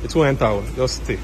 It won't enter. Just stay.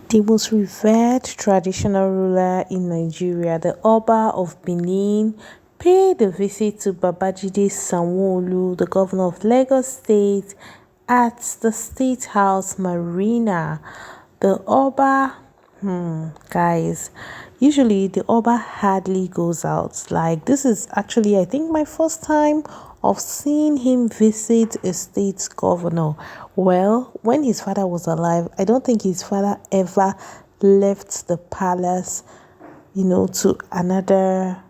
The most revered traditional ruler in Nigeria, the OBA of Benin, paid a visit to Babajide SANWO, the governor of Lagos State, at the State House Marina. The OBA, guys, usually the OBA hardly goes out. Like, this is actually, I think, my first time of seeing him visit a state governor. Well, when his father was alive, I don't think his father ever left the palace, to another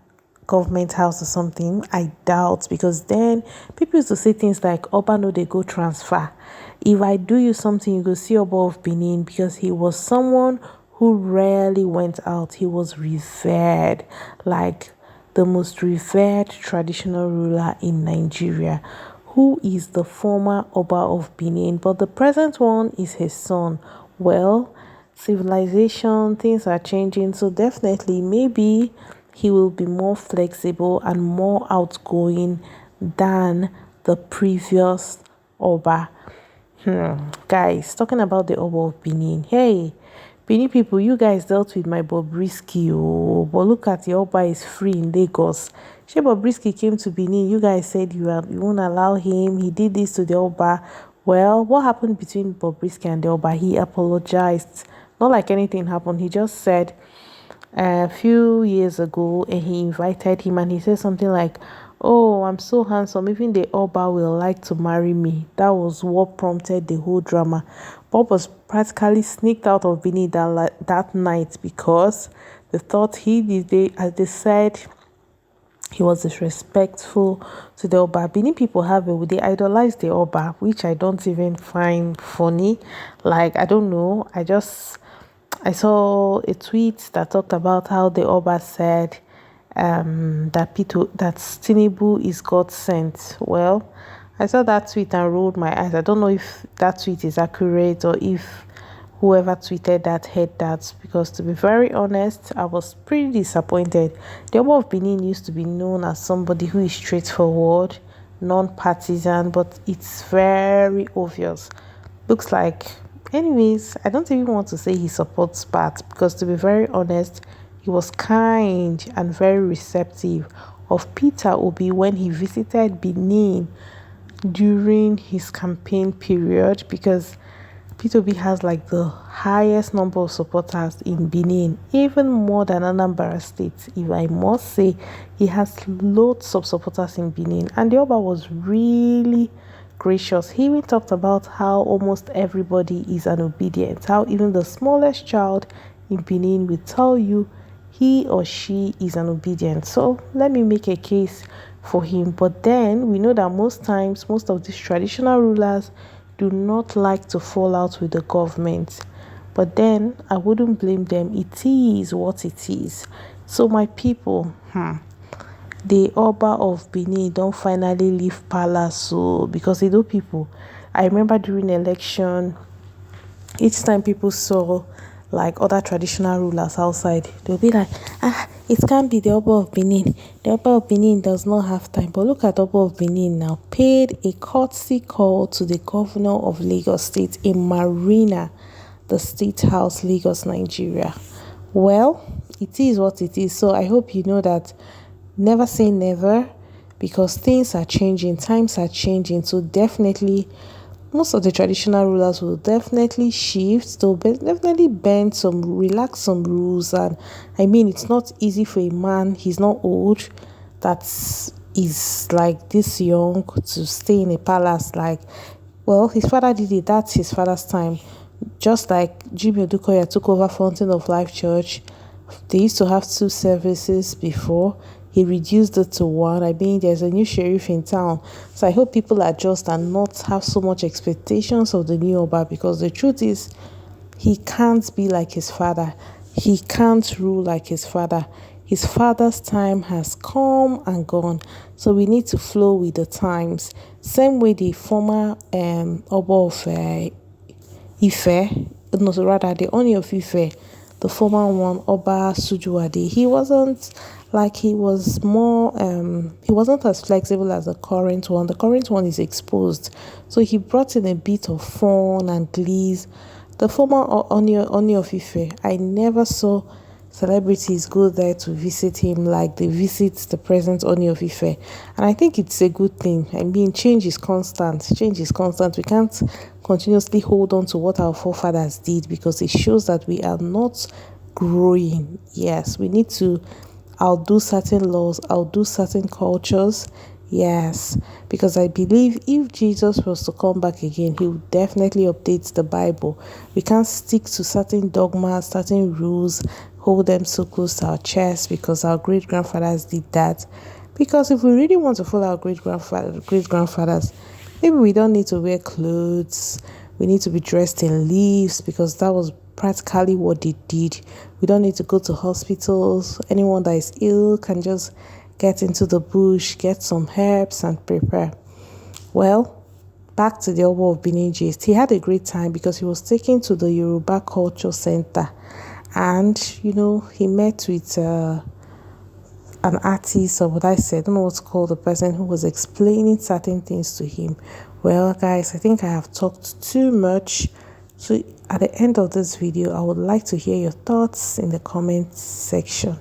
government house or something. I doubt, because then people used to say things like, Oba no they go transfer. If I do you something, you go see Oba of Benin, because he was someone who rarely went out. He was revered, like the most revered traditional ruler in Nigeria, who is the former Oba of Benin, but the present one is his son. Well, civilization, things are changing, so definitely maybe he will be more flexible and more outgoing than the previous Oba. Guys, talking about the Oba of Benin, hey, Benin people, you guys dealt with my Bobrisky, but look at the Oba is free in Lagos. She Bobrisky came to Benin, you guys said you won't allow him, he did this to the Oba. Well, what happened between Bobrisky and the Oba? He apologized, not like anything happened. He just said a few years ago, and he invited him, and he said something like, oh, I'm so handsome, even the Oba will like to marry me. That was what prompted the whole drama. Bob was practically sneaked out of Benin that night, because they thought as they said, He was disrespectful to the Oba. Benin people they idolize the Oba, which I don't even find funny. Like, I don't know. I saw a tweet that talked about how the Oba said that Tinubu is God sent. Well, I saw that tweet and rolled my eyes. I don't know if that tweet is accurate or if whoever tweeted that heard that, because to be very honest, I was pretty disappointed. The Oba of Benin used to be known as somebody who is straightforward, non-partisan, but it's very obvious. Looks like, anyways, I don't even want to say he supports Pat, because to be very honest, he was kind and very receptive of Peter Obi when he visited Benin during his campaign period, because P2B has like the highest number of supporters in Benin, even more than Anambra State. If I must say, he has loads of supporters in Benin, and the Oba was really gracious. He even talked about how almost everybody is an obedient, how even the smallest child in Benin will tell you he or she is an obedient. So let me make a case for him. But then we know that most times, most of these traditional rulers do not like to fall out with the government. But then I wouldn't blame them. It is what it is. So my people, the Oba of Benin don't finally leave palace. So because they do people, I remember during election, each time people saw like other traditional rulers outside, they'll be like, it can't be the Oba of Benin. The Oba of Benin does not have time. But look at Oba of Benin now, paid a courtesy call to the governor of Lagos State in Marina, the State House, Lagos, Nigeria. Well, it is what it is. So I hope you know that never say never, because things are changing, times are changing. So definitely, most of the traditional rulers will definitely shift. They'll definitely bend some, relax some rules. And I mean, it's not easy for a man, he's not old, that is like this young, to stay in a palace. Like, well, his father did it, that's his father's time. Just like Jimmy Odukoya took over Fountain of Life Church, they used to have 2 services before. He reduced it to 1. I mean, there's a new sheriff in town. So I hope people adjust and not have so much expectations of the new Oba, because the truth is, he can't be like his father. He can't rule like his father. His father's time has come and gone. So we need to flow with the times. Same way the former Oba of Ife, no, so rather the Oni of Ife, the former one, Oba Sujuwade, he wasn't like, he was more he wasn't as flexible as the current one. The current one is exposed, so he brought in a bit of fun and glees. The former Oni of Ife, I never saw celebrities go there to visit him like they visit the present Oni of Ife. And I think it's a good thing. I mean, change is constant. Change is constant. We can't continuously hold on to what our forefathers did, because it shows that we are not growing. Yes, we need to outdo certain laws, outdo certain cultures. Yes, because I believe if Jesus was to come back again, he would definitely update the Bible. We can't stick to certain dogmas, certain rules, hold them so close to our chest because our great-grandfathers did that. Because if we really want to follow our great-grandfathers, maybe we don't need to wear clothes. We need to be dressed in leaves, because that was practically what they did. We don't need to go to hospitals. Anyone that is ill can just get into the bush, get some herbs and prepare. Well, back to the Oba of Benin gist. He had a great time because he was taken to the Yoruba Culture Center, and he met with an artist, or what I said, I don't know what's called, the person who was explaining certain things to him. Well, guys, I think I have talked too much. So at the end of this video, I would like to hear your thoughts in the comment section.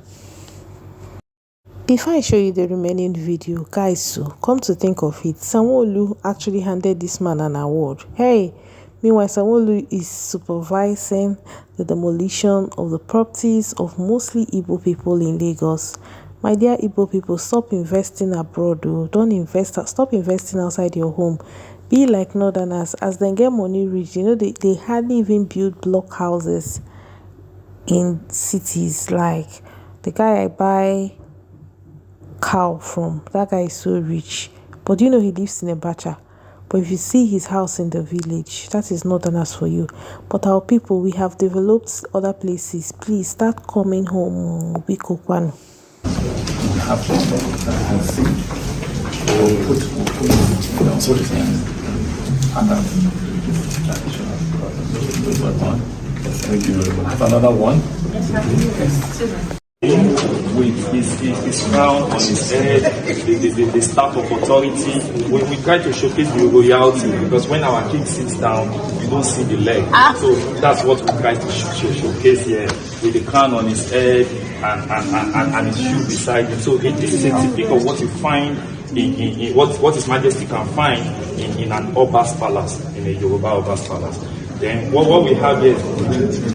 Before I show you the remaining video, guys, so come to think of it, SANWO actually handed this man an award. Hey, meanwhile, SANWO is supervising the demolition of the properties of mostly Igbo people in Lagos. My dear Igbo people, stop investing abroad. Stop investing outside your home. Be like northerners. As they get money rich, they hardly even build block houses in cities. Like the guy I buy cow from. That guy is so rich. But you know he lives in a bacha. But if you see his house in the village, that is Northerners for you. But our people, we have developed other places. Please start coming home. We cook one. Have to see. We'll put so this thank you very much. Have another one. With his crown on his head, the staff of authority, we try to showcase the royalty, because when our king sits down, you don't see the leg. So that's what we try to showcase here, with the crown on his head and his shoe beside him. So this is a typical of what you find in what His Majesty can find in an Oba's palace, in a Yoruba Oba's palace. Then what we have here is